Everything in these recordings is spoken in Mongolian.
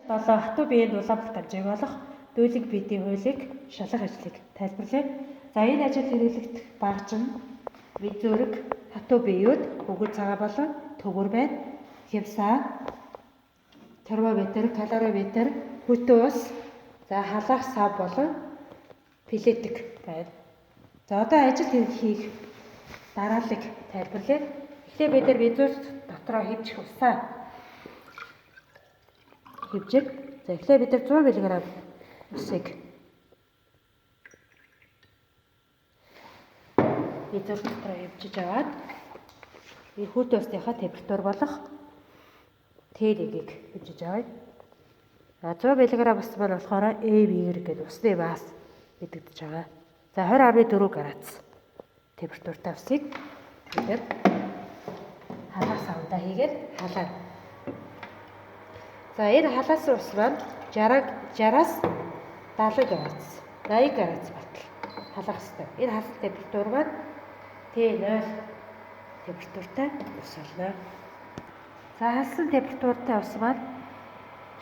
7 хатуу биеийн дулаан тавьжийг болох дүүлэг биетийн хуулийг шалгах ажлыг тайлбарлая. За энэ ажил хэрэглэгдэх багж нь вид зүрэг, хатуу биеуд, өгөр цагаан болон төгөр байна. Хямсаа, термометр, калориметр, хүйтэн ус, за халаах сав болон пилетик байна. За одоо ажил хийх дарааллыг тайлбарлая. Эхлээд бид нар вид зүрэг дотроо хэмжих усаа хэмжиг. За эхлээд бид нар 100 мг усыг вид зүрэг дотроо хэмжиж аваад энэ хүйтэн усныхаа температур болох Т1-ийг хэмжиж авъя. 100 мг ус маань болохоор ABR гэдэг усны масс мэдэгдэж байгаа. За 20.4 градус температуртай усыг бид халаах савндаа хийгээд халаа. За энэ халаасан ус маань 60-аас 70 градус, 80 градус батал халаах ёстой. Энэ халах температур маань Т0 температуртай ус болно. За халсан температуртай ус маань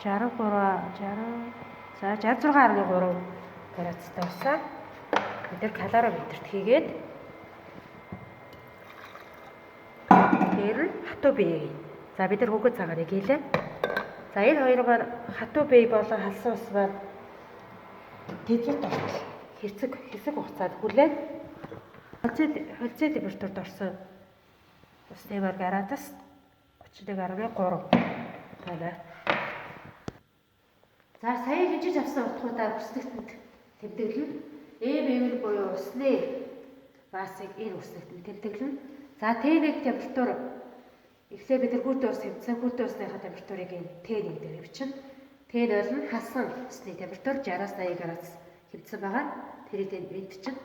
66.3 градустай усаа бид нар калориметрт хийгээд дээр нь хатуу бие. За бид нар хөгөө цагаарыг хийлээ. За энэ хоёр маань хатуу бие болон халсан ус маань тэжээт орчил хэсэг хугацаанд хүлээд холцоо температурт орсон усны маань градус 31.3 байна. За сая хижиж авсан утгуудаар үсэгтэнд тэмдэглэн Эм буюу усны массыг энэ үсэгтэнд тэмдэглэн. За Т1 температур эхлээд бид нар хүйтэн ус хэмжсэн хүйтэн усныхаа температурыг энэ Т1 дээр бичнэ. Т0 нь халсан усны температур 60-аас 80 градус хэмжсэн байгаа. Тэрийг энд чинь.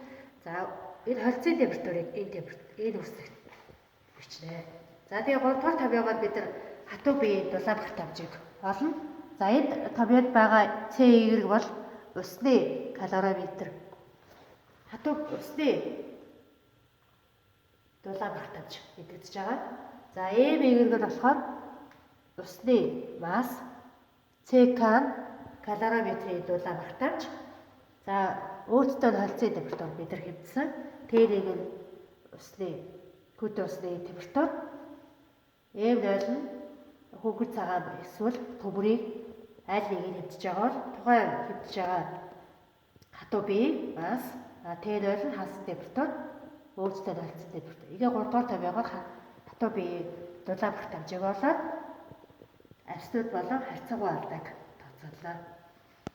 За энэ холцын температурыг энэ үсэгт бичнэ. За тэгээ 3 дугаар томьёогоор бид нар хатуу биеийн дулаан багт хамжиг олно. За энд томьёод байгаа С1 бол усны калориметр. Хатуу усны дулаан багт хамжиг мэдэгдэж байгаа. За Эм нь болохоор усны масс, ЦК нь калориметрийн дулаан багт хамж. За өөртөө холцын температур бид нар хэмжсэн. Т1 нь усны хүйтэн усны температур. Эм0 нь хөнгөн цагаан эсвэл төмрийг аль нэгийг хэмжиж байгаа бол тухайн хэмжиж байгаа хатуу бие масс, Т0 нь халсан температур, өөртөө холцсон температур. Ингээ 3 дугаар томьёогоор хатуу бие дулаан багт хамжиг болоод арьснууд болон харьцангуй алдааг тооцоолоо.